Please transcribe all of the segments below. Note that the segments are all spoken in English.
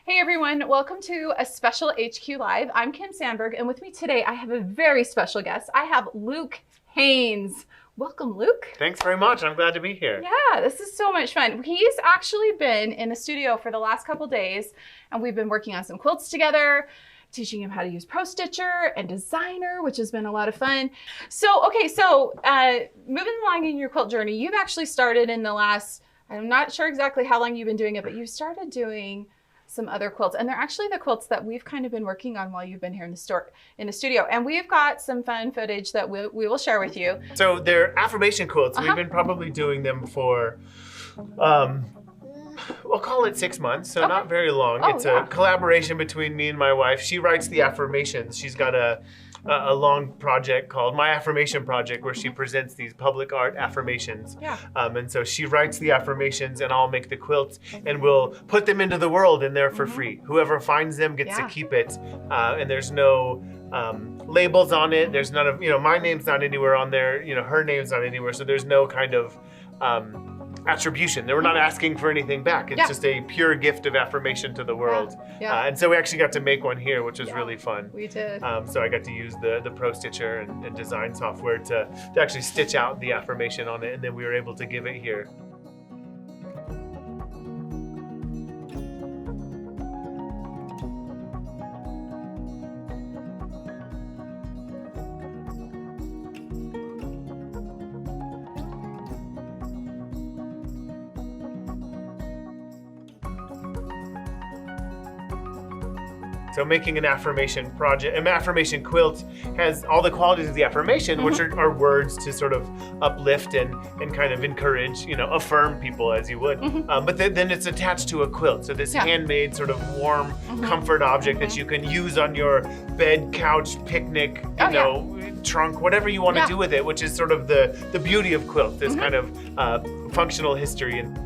Hey everyone, welcome to a special HQ Live. I'm Kim Sandberg, and with me today I have a very special guest. I have Luke Haynes. Welcome, Luke. Thanks very much. I'm glad to be here. Yeah, this is so much fun. He's actually been in the studio for the last couple days, and we've been working on some quilts together, teaching him how to use Pro Stitcher and Designer, which has been a lot of fun. So, moving along in your quilt journey, you've actually started in the last, I'm not sure exactly how long you've been doing it, but you started doing some other quilts, and they're actually the quilts that we've kind of been working on while you've been here in the studio. And we've got some fun footage that we will share with you. So they're affirmation quilts. We've been probably doing them for, we'll call it 6 months, so not very long. It's a collaboration between me and my wife. She writes the affirmations. She's got a long project called My Affirmation Project, where she presents these public art affirmations. Yeah. And so she writes the affirmations, and I'll make the quilts, and we'll put them into the world, and they're for free. Whoever finds them gets to keep it, and there's no labels on it. There's none of, my name's not anywhere on there. Her name's not anywhere. So there's no kind of attribution. We're not asking for anything back. It's just a pure gift of affirmation to the world. And so we actually got to make one here, which was really fun. We did. So I got to use the Pro Stitcher and design software to actually stitch out the affirmation on it, and then we were able to give it here. So making an affirmation project, an affirmation quilt has all the qualities of the affirmation, which are words to sort of uplift and kind of encourage, affirm people as you would. But then it's attached to a quilt. So this handmade sort of warm comfort object that you can use on your bed, couch, picnic, trunk, whatever you want to do with it, which is sort of the beauty of quilts, this kind of functional history. And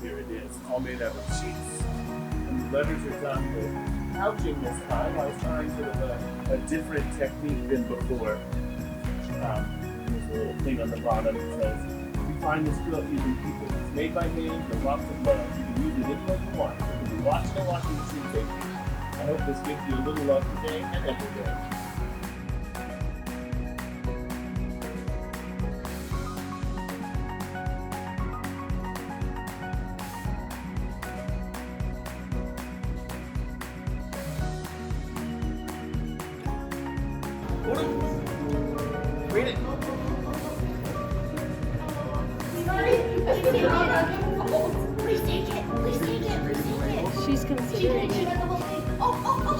here it is, all made out of sheets. And the letters are done with couching this time. I was trying sort of a different technique than before. There's a little thing on the bottom that says, we find this quilt using people. It's made by hand with lots of love. You can use it any way you want. You can be watching and watching the scene take. I hope this gives you a little love today and every day. Read it. Please take it. Please take it. Please take it. She's considering it.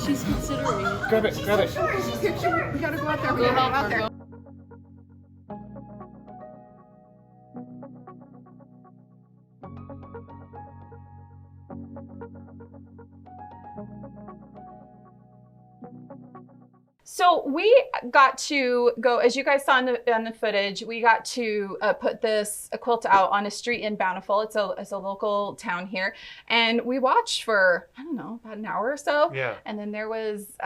She's considering it. Grab it. Grab it. Sure. We gotta go out there. Go out there. So we got to go, as you guys saw in the footage, we got to put this quilt out on a street in Bountiful. It's a local town here. And we watched for, I don't know, about an hour or so. Yeah. And then there was,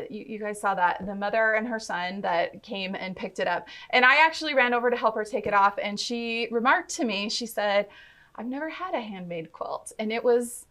you guys saw that, the mother and her son that came and picked it up. And I actually ran over to help her take it off. And she remarked to me, she said, I've never had a handmade quilt. And it was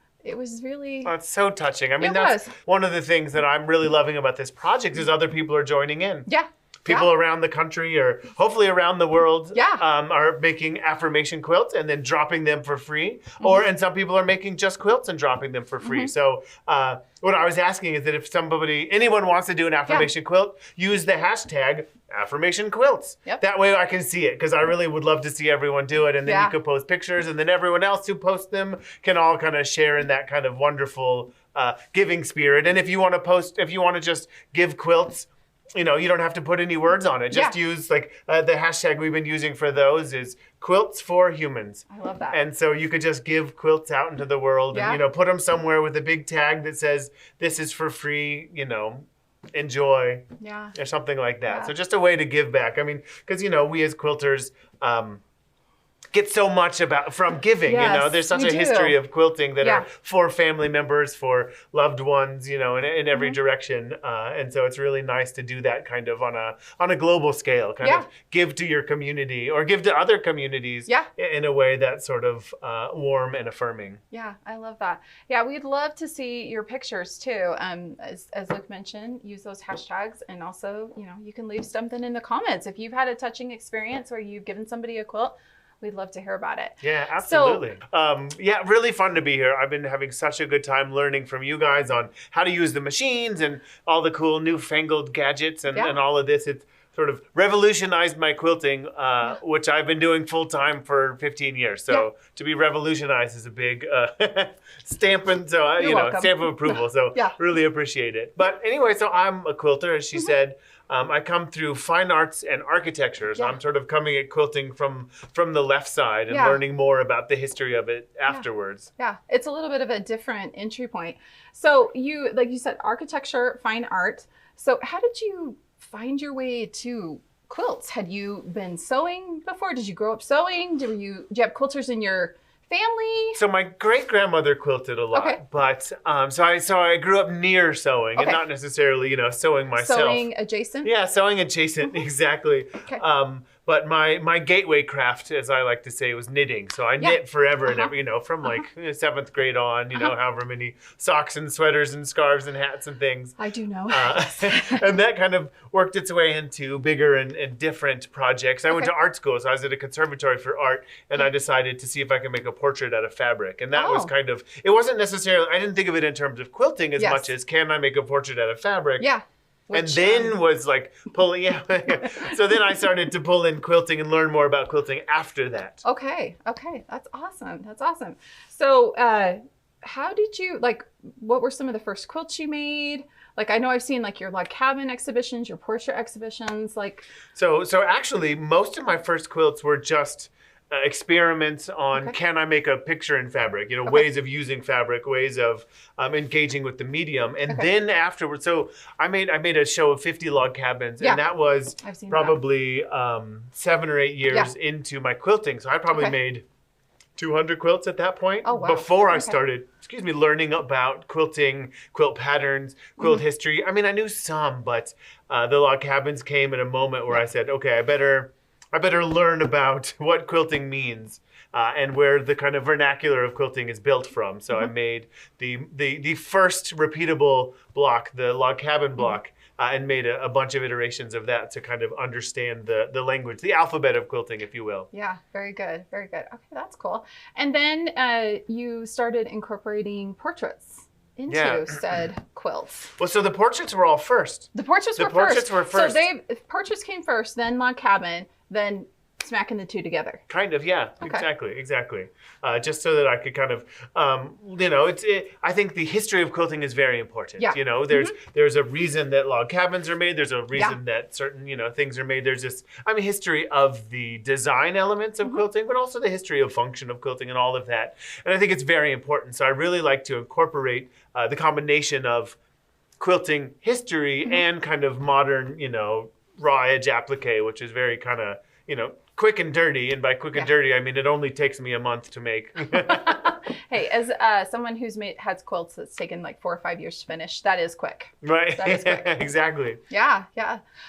really... Oh, it's so touching. I mean, that's one of the things that I'm really loving about this project is other people are joining in. Yeah. People around the country or hopefully around the world are making affirmation quilts and then dropping them for free. And some people are making just quilts and dropping them for free. So what I was asking is that if anyone wants to do an affirmation quilt, use the hashtag affirmation quilts. That way I can see it, because I really would love to see everyone do it. And then you could post pictures, and then everyone else who posts them can all kind of share in that kind of wonderful giving spirit. And if you want to just give quilts, you don't have to put any words on it. Just use the hashtag we've been using for those is Quilts for Humans. I love that. And so you could just give quilts out into the world and, put them somewhere with a big tag that says, this is for free, enjoy, or something like that. So just a way to give back. I mean, because, we as quilters, get so much from giving. Yes, you know, there's such we a history do. of quilting that Yeah. are for family members, for loved ones, you know, in every direction. And so it's really nice to do that kind of on a global scale, kind of give to your community or give to other communities in a way that's sort of warm and affirming. Yeah, I love that. Yeah, we'd love to see your pictures too. As Luke mentioned, use those hashtags, and also, you know, you can leave something in the comments if you've had a touching experience or you've given somebody a quilt. We'd love to hear about it. Yeah, absolutely. Yeah, really fun to be here. I've been having such a good time learning from you guys on how to use the machines and all the cool newfangled gadgets and all of this. It's sort of revolutionized my quilting, which I've been doing full time for 15 years. So to be revolutionized is a big stamp of approval. So really appreciate it. But anyway, so I'm a quilter, as she said. I come through fine arts and architecture. So I'm sort of coming at quilting from the left side and learning more about the history of it afterwards. Yeah, it's a little bit of a different entry point. So you, like you said, architecture, fine art. So how did you find your way to quilts? Had you been sewing before? Did you grow up sewing? Do you have quilters in your family? So my great grandmother quilted a lot, but so I grew up near sewing and not necessarily, you know, sewing myself. Sewing adjacent? Yeah, sewing adjacent, exactly. But my gateway craft, as I like to say, was knitting. So I knit forever and ever, you know, from like 7th grade on, you know, however many socks and sweaters and scarves and hats and things. I do know. And that kind of worked its way into bigger and different projects. I went to art school, so I was at a conservatory for art, and I decided to see if I could make a portrait out of fabric. And that was kind of, it wasn't necessarily, I didn't think of it in terms of quilting as much as, can I make a portrait out of fabric? Yeah. And then was like pulling, So then I started to pull in quilting and learn more about quilting after that. Okay. That's awesome. So how did you, like, what were some of the first quilts you made? Like, I know I've seen like your log cabin exhibitions, your portrait exhibitions, like. So actually most of my first quilts were just experiments on can I make a picture in fabric, you know, ways of using fabric, ways of engaging with the medium. And then afterwards, so I made a show of 50 log cabins, and that was probably 7 or 8 years into my quilting. So I probably made 200 quilts at that point before I started, learning about quilting, quilt patterns, quilt history. I mean, I knew some, but the log cabins came at a moment where I said, okay, I better learn about what quilting means and where the kind of vernacular of quilting is built from. So I made the first repeatable block, the log cabin block, and made a bunch of iterations of that to kind of understand the language, the alphabet of quilting, if you will. Yeah, very good. Okay, that's cool. And then you started incorporating portraits into said quilts. Well, so the portraits were all first. The portraits were first. So portraits came first, then log cabin, then smacking the two together. Kind of, yeah. Okay. Exactly. Just so that I could kind of, you know, I think the history of quilting is very important. Yeah. You know, there's a reason that log cabins are made. There's a reason that certain, you know, things are made. There's this, history of the design elements of quilting, but also the history of function of quilting and all of that. And I think it's very important. So I really like to incorporate the combination of quilting history and kind of modern, you know, raw edge applique, which is very kind of, you know, quick and dirty. And by quick and dirty, I mean, it only takes me a month to make. Hey, as someone who's had quilts that's taken like 4 or 5 years to finish, that is quick. Right. That is quick. Exactly. Yeah.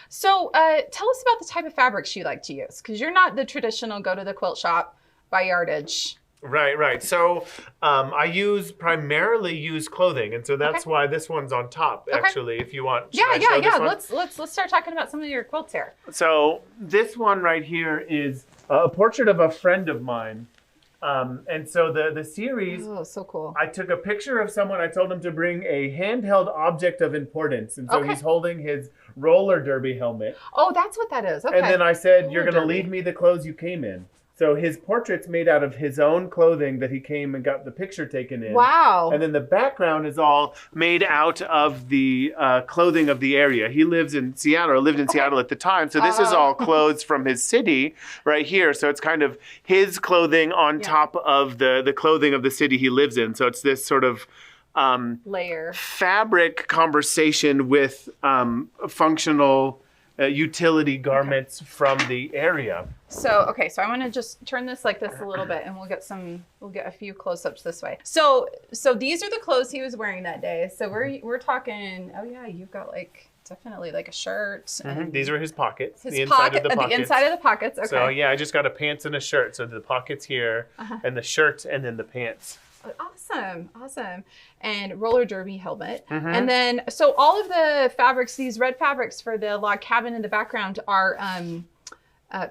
So tell us about the type of fabrics you like to use, because you're not the traditional go to the quilt shop, buy yardage. Right. So I primarily use clothing, and so that's why this one's on top. Actually, if you want. Yeah. Let's start talking about some of your quilts here. So this one right here is a portrait of a friend of mine, and so the series. Oh, so cool! I took a picture of someone. I told him to bring a handheld object of importance, and so he's holding his roller derby helmet. Oh, that's what that is. Okay. And then I said, "You're going to leave me the clothes you came in." So his portrait's made out of his own clothing that he came and got the picture taken in. Wow. And then the background is all made out of the clothing of the area. He lives in Seattle, or lived in Seattle at the time. So this is all clothes from his city right here. So it's kind of his clothing on top of the clothing of the city he lives in. So it's this sort of layer fabric conversation with functional utility garments from the area. So, okay, so I want to just turn this like this a little bit and we'll get a few close-ups this way. So these are the clothes he was wearing that day. So we're talking, oh yeah, you've got like definitely like a shirt. And These are his pockets. His the inside of the pockets. The inside of the pockets, okay. So yeah, I just got a pants and a shirt. So the pockets here and the shirt and then the pants. Awesome. And roller derby helmet. And then, so all of the fabrics, these red fabrics for the log cabin in the background are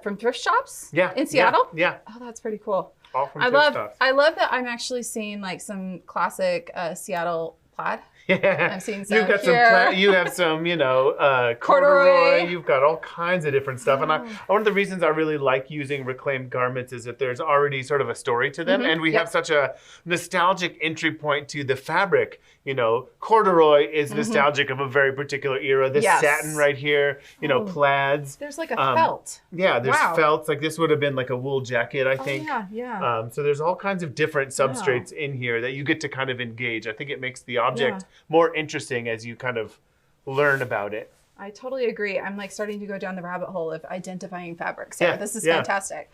from thrift shops in Seattle? Yeah. Oh, that's pretty cool. All from thrift shops. I love that I'm actually seeing like some classic Seattle plaid. Yeah, I'm seeing some you've got here. you have some, corduroy. You've got all kinds of different stuff. And one of the reasons I really like using reclaimed garments is that there's already sort of a story to them. And we have such a nostalgic entry point to the fabric. Corduroy is nostalgic of a very particular era. This satin right here, plaids. There's like a felt. Yeah, there's felts. Like this would have been like a wool jacket, I think. Yeah. So there's all kinds of different substrates in here that you get to kind of engage. I think it makes the object more interesting as you kind of learn about it. I totally agree. I'm like starting to go down the rabbit hole of identifying fabrics. Yeah, this is fantastic.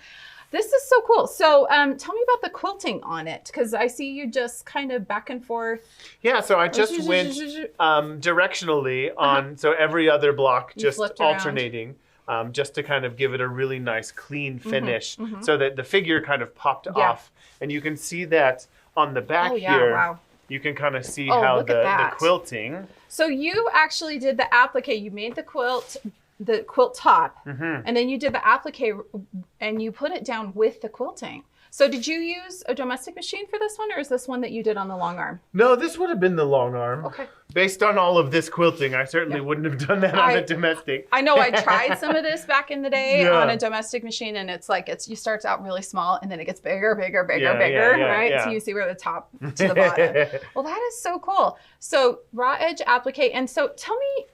This is so cool. So tell me about the quilting on it, because I see you just kind of back and forth. Yeah, so I just went directionally on, so every other block just alternating. Just to kind of give it a really nice clean finish so that the figure kind of popped off. And you can see that on the back here. Wow. You can kind of see how the quilting. So you actually did the applique. You made the quilt top, and then you did the applique and you put it down with the quilting. So did you use a domestic machine for this one, or is this one that you did on the Longarm? No, this would have been the Longarm. Okay. Based on all of this quilting, I certainly wouldn't have done that on a domestic. I know I tried some of this back in the day on a domestic machine, and it's like you starts out really small and then it gets bigger, right? So you see where the top to the bottom. Well, that is so cool. So raw edge applique, and so tell me,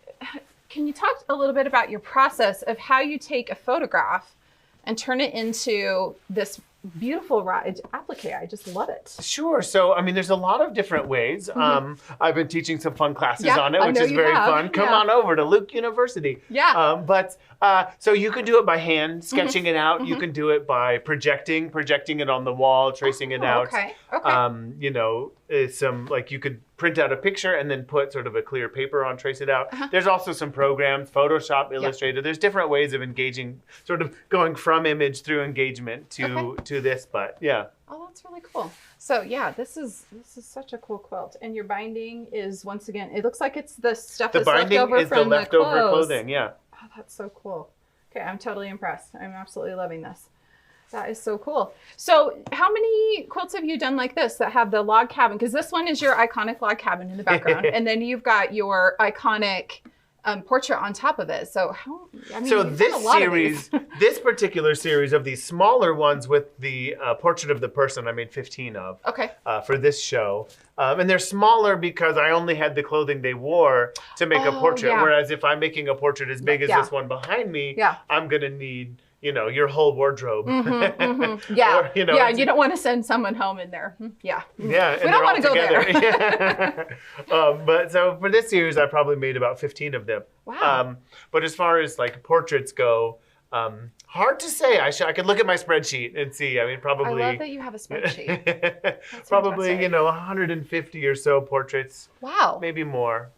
can you talk a little bit about your process of how you take a photograph and turn it into this beautiful raw edge applique? I just love it. Sure. So, I mean, there's a lot of different ways. I've been teaching some fun classes on it, which is very fun. Come on over to Luke University. So you can do it by hand, sketching it out. You can do it by projecting it on the wall, tracing it out. Okay. You could print out a picture and then put sort of a clear paper on, trace it out. There's also some programs, Photoshop, Illustrator. There's different ways of engaging, sort of going from image through engagement to this, but yeah. Oh, that's really cool. So yeah, this is such a cool quilt. And your binding is, once again, it looks like it's the stuff that's left over from the leftover clothing, yeah. Oh, that's so cool. Okay, I'm totally impressed. I'm absolutely loving this. That is so cool. So how many quilts have you done like this that have the log cabin? Because this one is your iconic log cabin in the background. And then you've got your iconic portrait on top of it. So this particular series of these smaller ones with the portrait of the person, I made 15 of for this show. And they're smaller because I only had the clothing they wore to make a portrait. Whereas if I'm making a portrait as big as this one behind me, I'm going to need your whole wardrobe. Yeah. You don't want to send someone home in there. Yeah. Yeah. We don't want to go there. But so for this series, I probably made about 15 of them. Wow. But as far as like portraits go, hard to say. I could look at my spreadsheet and see. I mean, probably. I love that you have a spreadsheet. Probably, 150 or so portraits. Wow. Maybe more.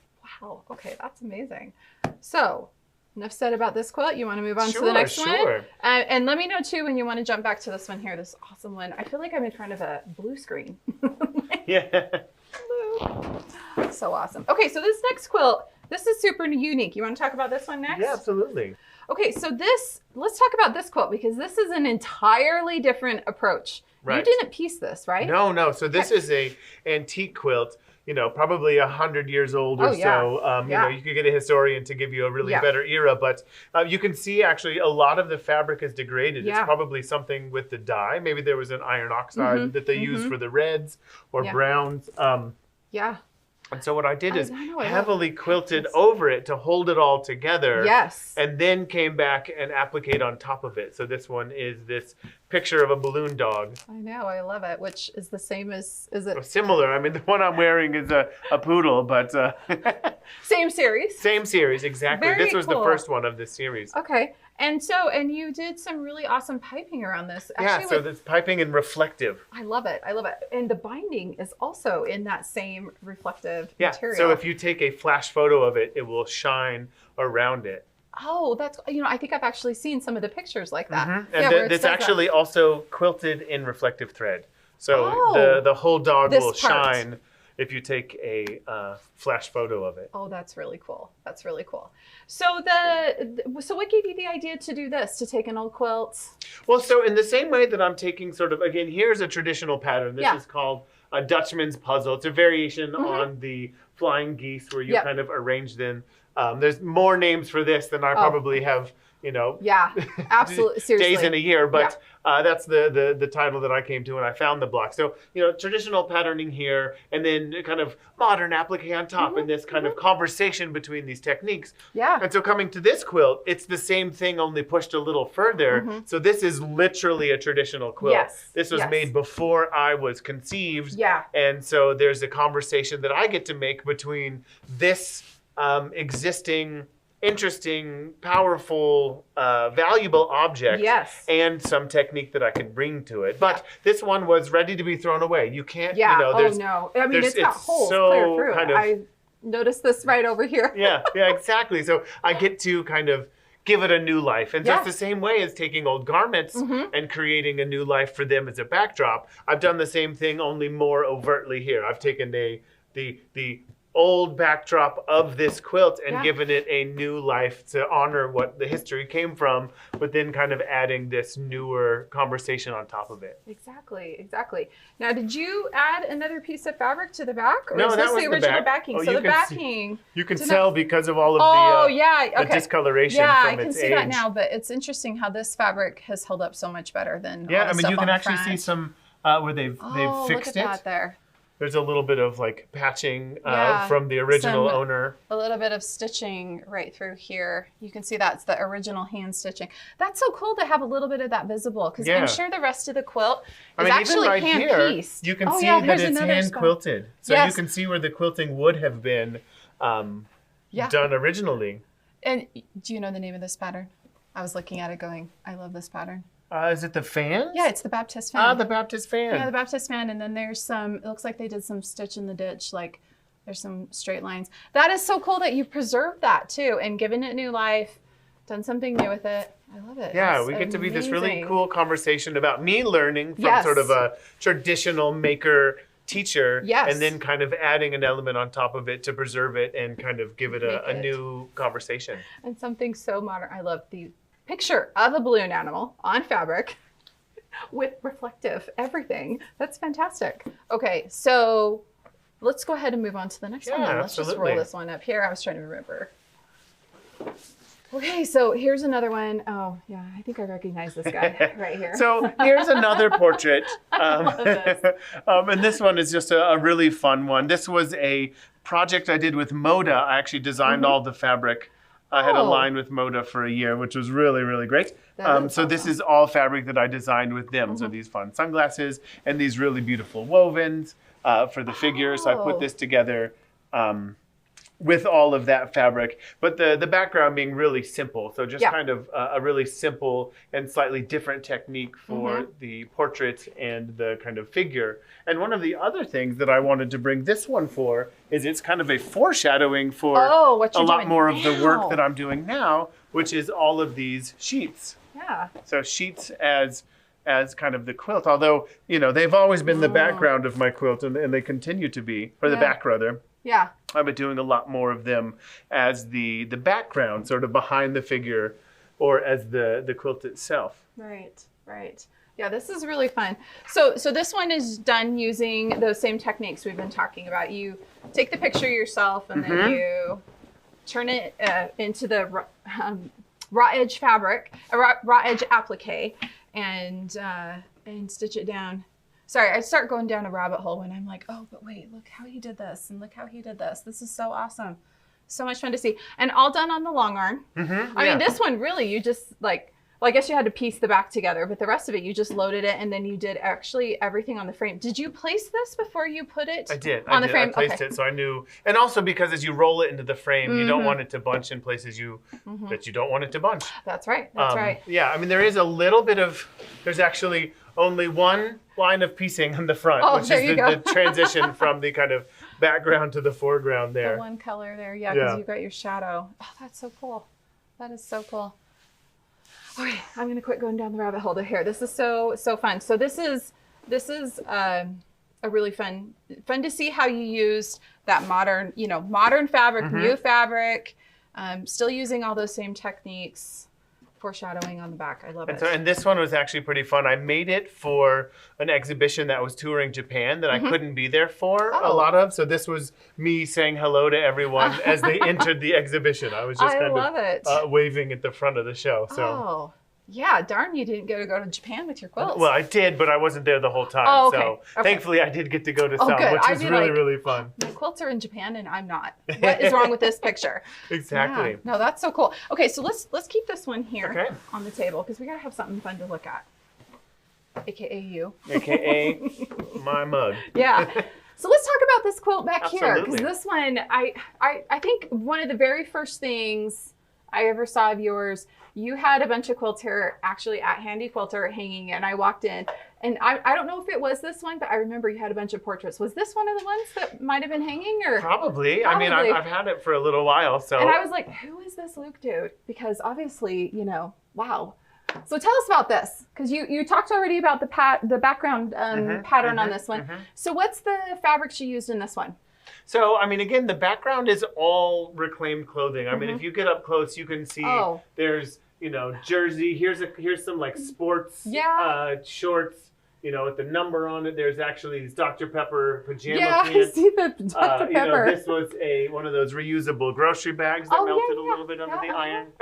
Wow. Okay. That's amazing. So, enough said about this quilt. You want to move on to the next one? And let me know too when you want to jump back to this one here, this awesome one. I feel like I'm in front of a blue screen. Yeah. Blue. So awesome. Okay, so this next quilt, this is super unique. You want to talk about this one next? Yeah, absolutely. Okay, so let's talk about this quilt because this is an entirely different approach. Right. You didn't piece this, right? No. So this is a antique quilt. Probably 100 years old or so. You could get a historian to give you a really better era, but you can see actually a lot of the fabric is degraded. It's probably something with the dye. Maybe there was an iron oxide that they use for the reds or browns. And so what I did is I heavily quilted over it to hold it all together. Yes. And then came back and appliqued on top of it. So this one is this picture of a balloon dog. I know, I love it, which is the same as, is it? Similar. I mean, the one I'm wearing is a poodle, but... Same series? Same series, exactly. Very this was cool. the first one of this series. Okay. And you did some really awesome piping around this. Actually, so this piping and reflective. I love it. I love it. And the binding is also in that same reflective material. So if you take a flash photo of it, it will shine around it. Oh, that's, I think I've actually seen some of the pictures like that. Mm-hmm. And it's actually also quilted in reflective thread. So the whole dog will shine if you take a flash photo of it. Oh, that's really cool. That's really cool. So so what gave you the idea to do this, to take an old quilt? Well, so in the same way that I'm taking sort of, again, here's a traditional pattern. This is called a Dutchman's puzzle. It's a variation on the flying geese where you kind of arrange them. There's more names for this than I probably have, Yeah, absolutely. Seriously. days in a year, but that's the title that I came to when I found the block. So, traditional patterning here, and then kind of modern applique on top, and this kind of conversation between these techniques. Yeah. And so coming to this quilt, it's the same thing, only pushed a little further. So this is literally a traditional quilt. Yes. This was made before I was conceived. Yeah. And so there's a conversation that I get to make between this existing, interesting, powerful, valuable object and some technique that I can bring to it. But this one was ready to be thrown away. You can't, no. I mean, it's got holes clear through it. I noticed this right over here. yeah, exactly. So I get to kind of give it a new life. And just the same way as taking old garments and creating a new life for them as a backdrop, I've done the same thing, only more overtly here. I've taken the old backdrop of this quilt and given it a new life to honor what the history came from, but then kind of adding this newer conversation on top of it. Exactly. Now, did you add another piece of fabric to the back? Or No, is that this was the the original back. backing? So the backing... You can tell because of all of the discoloration from its age. Yeah, I can see that now, but it's interesting how this fabric has held up so much better than all the stuff you can on actually front. see some where they've fixed look at it. That there. There's a little bit of like patching from the original owner. A little bit of stitching right through here. You can see that's the original hand stitching. That's so cool to have a little bit of that visible, because I'm sure the rest of the quilt is actually even right hand here, pieced. you can see that it's hand quilted. So you can see where the quilting would have been done originally. And do you know the name of this pattern? I was looking at it going, I love this pattern. Is it the fan? Yeah, it's the Baptist fan. The Baptist fan. Yeah, the Baptist fan. And then there's some, it looks like they did some stitch in the ditch, like there's some straight lines. That is so cool that you preserved that too and given it new life, done something new with it. I love it. Yeah, we get to be this really cool conversation about me learning from sort of a traditional maker teacher and then kind of adding an element on top of it to preserve it and kind of give it a new conversation. And something so modern. I love the picture of a balloon animal on fabric with reflective everything. That's fantastic. Okay, so let's go ahead and move on to the next one. Let's just roll this one up here. I was trying to remember. Okay, so here's another one. Oh, yeah, I think I recognize this guy right here. So here's another portrait. And this one is just a really fun one. This was a project I did with Moda. I actually designed all the fabric. I had a line with Moda for a year, which was really, really great. So this is all fabric that I designed with them. So these fun sunglasses and these really beautiful wovens for the figure. So I put this together with all of that fabric, but the background being really simple. So just kind of a really simple and slightly different technique for the portrait and the kind of figure. And one of the other things that I wanted to bring this one for is it's kind of a foreshadowing for a lot more of the work that I'm doing now, which is all of these sheets. Yeah. So sheets as kind of the quilt, although, they've always been the background of my quilt and they continue to be, or the back rather. Yeah. I've been doing a lot more of them as the background, sort of behind the figure, or as the quilt itself. Right. Yeah, this is really fun. So this one is done using those same techniques we've been talking about. You take the picture yourself and then you turn it into the raw edge fabric, raw edge applique, and stitch it down sorry, I start going down a rabbit hole when I'm like, oh, but wait, look how he did this and look how he did this. This is so awesome. So much fun to see. And all done on the Longarm. I mean, this one really, you just like, well, I guess you had to piece the back together, but the rest of it, you just loaded it and then you did actually everything on the frame. Did you place this before you put it on the frame? I placed it so I knew. And also because as you roll it into the frame, you don't want it to bunch in places that you don't want it to bunch. That's right. That's right. Yeah, I mean, there is a little bit of, there's actually only one line of piecing on the front, which is the transition from the kind of background to the foreground there. The one color there, because you've got your shadow. Oh, that's so cool. That is so cool. Okay, I'm gonna quit going down the rabbit hole here. This is so fun. So this is a really fun to see how you used that modern fabric, new fabric, still using all those same techniques. Foreshadowing on the back. I love it. And this one was actually pretty fun. I made it for an exhibition that was touring Japan that I couldn't be there for a lot of. So this was me saying hello to everyone as they entered the exhibition. I was just waving at the front of the show. So. Yeah, darn, you didn't get to go to Japan with your quilts. Well, I did, but I wasn't there the whole time. So thankfully I did get to go to some, which was really, really fun. The quilts are in Japan and I'm not. What is wrong with this picture? Exactly. Yeah. No, that's so cool. Okay, so let's keep this one here on the table because we gotta have something fun to look at. AKA you. AKA my mug. Yeah. So let's talk about this quilt back here because this one, I think one of the very first things I ever saw of yours, you had a bunch of quilts here actually at Handi Quilter hanging, and I walked in and I don't know if it was this one, but I remember you had a bunch of portraits. Was this one of the ones that might have been hanging or? Probably. I mean, I've had it for a little while, so. And I was like, who is this Luke dude? Because obviously, wow. So tell us about this, because you talked already about the background pattern on this one. So what's the fabrics you used in this one? So, I mean, again, the background is all reclaimed clothing. I mean, if you get up close, you can see there's, jersey. Here's some like sports shorts, with the number on it. There's actually these Dr. Pepper pajama pants. I see the Dr. Pepper. This was one of those reusable grocery bags that melted a little bit under the iron.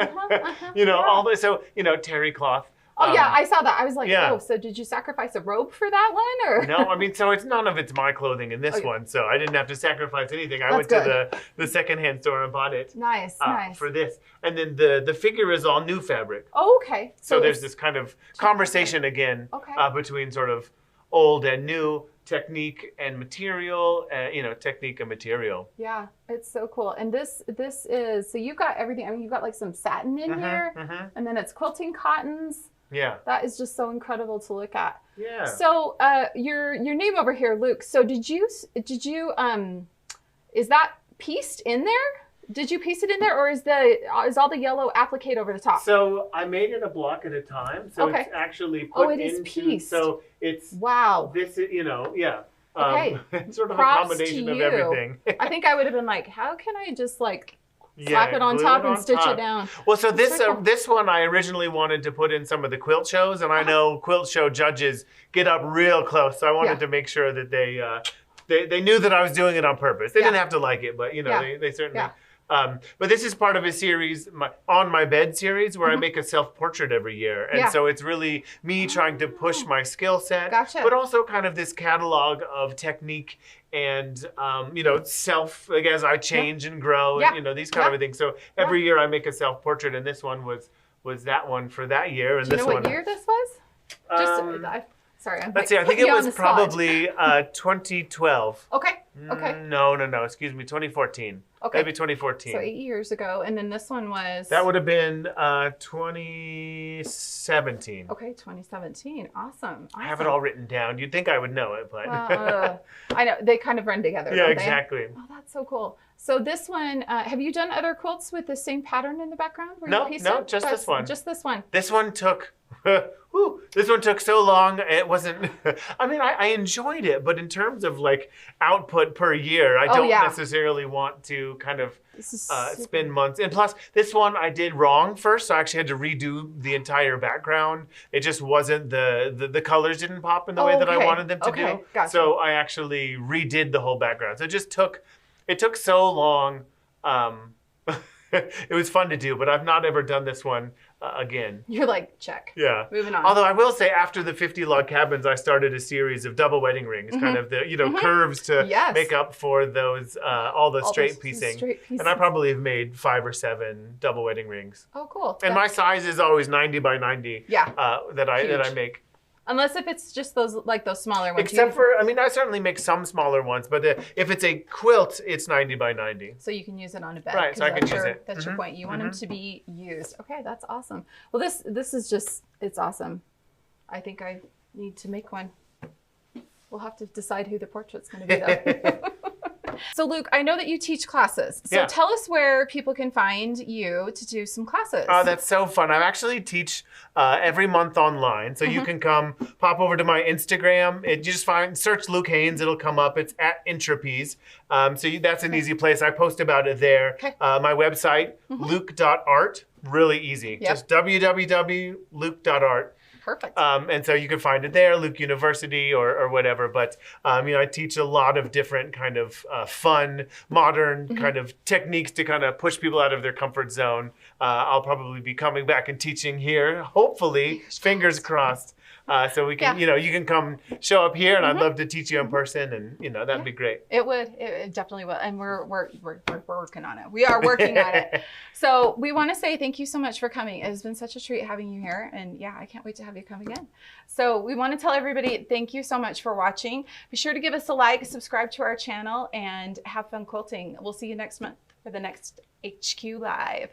All this. So, terry cloth. Oh yeah, I saw that. I was like, oh, so did you sacrifice a robe for that one, or? No, I mean, so none of it's my clothing in this one, so I didn't have to sacrifice anything. I went to the secondhand store and bought it. Nice. For this, and then the figure is all new fabric. Oh, okay. So there's this kind of conversation again between sort of old and new, technique and material, technique and material. Yeah, it's so cool. And this is, so you've got everything. I mean, you've got like some satin in here, and then it's quilting cottons. Yeah. That is just so incredible to look at. Yeah. So your name over here, Luke. So did you is that pieced in there? Did you piece it in there, or is all the yellow appliqued over the top? So I made it a block at a time. So it's actually put into. Pieced. So it's This is Okay. It's sort of Props a combination of everything. I think I would have been like, how can I just like slap it on top and stitch it down? Well, so this one I originally wanted to put in some of the quilt shows, and I know quilt show judges get up real close, so I wanted to make sure that they knew that I was doing it on purpose. They didn't have to like it, but they certainly. But this is part of a series, On My Bed series, where I make a self-portrait every year. And so it's really me trying to push my skill set, but also kind of this catalog of technique and, self, like as I change and grow, and, these kind of things. So every year I make a self-portrait, and this one was that one for that year. And Do you know what year this was? Sorry, let's see. I think it was probably 2012. Okay. No. Excuse me, 2014. Okay. Maybe 2014. So 8 years ago, and then this one was. That would have been 2017. Okay, 2017. Awesome. I have it all written down. You'd think I would know it, but. I know they kind of run together. Yeah, don't exactly. Oh, that's so cool. So this one, have you done other quilts with the same pattern in the background? No, just this one. Just this one. This one took. This one took so long. It wasn't. I mean, I enjoyed it, but in terms of like output per year, I don't necessarily want to kind of spend months. And plus, this one I did wrong first, so I actually had to redo the entire background. It just wasn't the colors didn't pop in the way that I wanted them to do. Gotcha. So I actually redid the whole background. So it took so long. It was fun to do, but I've not ever done this one again. You're like, check. Yeah. Moving on. Although I will say, after the 50 log cabins, I started a series of double wedding rings, kind of the curves to make up for those all the straight piecing. And I probably have made 5 or 7 double wedding rings. Oh, cool. And my size is always 90 by 90. Yeah. That I make. Unless if it's just those smaller ones. Except for, I mean, I certainly make some smaller ones, but if it's a quilt, it's 90 by 90. So you can use it on a bed. Right, so I can use it. That's your point. You want them to be used. Okay, that's awesome. Well, this is just, it's awesome. I think I need to make one. We'll have to decide who the portrait's going to be, though. So Luke, I know that you teach classes. So tell us where people can find you to do some classes. Oh, that's so fun. I actually teach every month online. So you can come pop over to my Instagram. You just search Luke Haynes. It'll come up. It's at Intrapies. That's an easy place. I post about it there. Okay. My website, luke.art. Really easy. Just www.luke.art. Perfect. And so you can find it there, Luke University or whatever. But, I teach a lot of different kind of fun, modern kind of techniques to kind of push people out of their comfort zone. I'll probably be coming back and teaching here, hopefully, fingers crossed. So we can, you can come show up here, and I'd love to teach you in person, and that'd be great. It would. It definitely will. And we're working on it. We are working on it. So we want to say thank you so much for coming. It has been such a treat having you here, and I can't wait to have you come again. So we want to tell everybody thank you so much for watching. Be sure to give us a like, subscribe to our channel, and have fun quilting. We'll see you next month for the next HQ Live.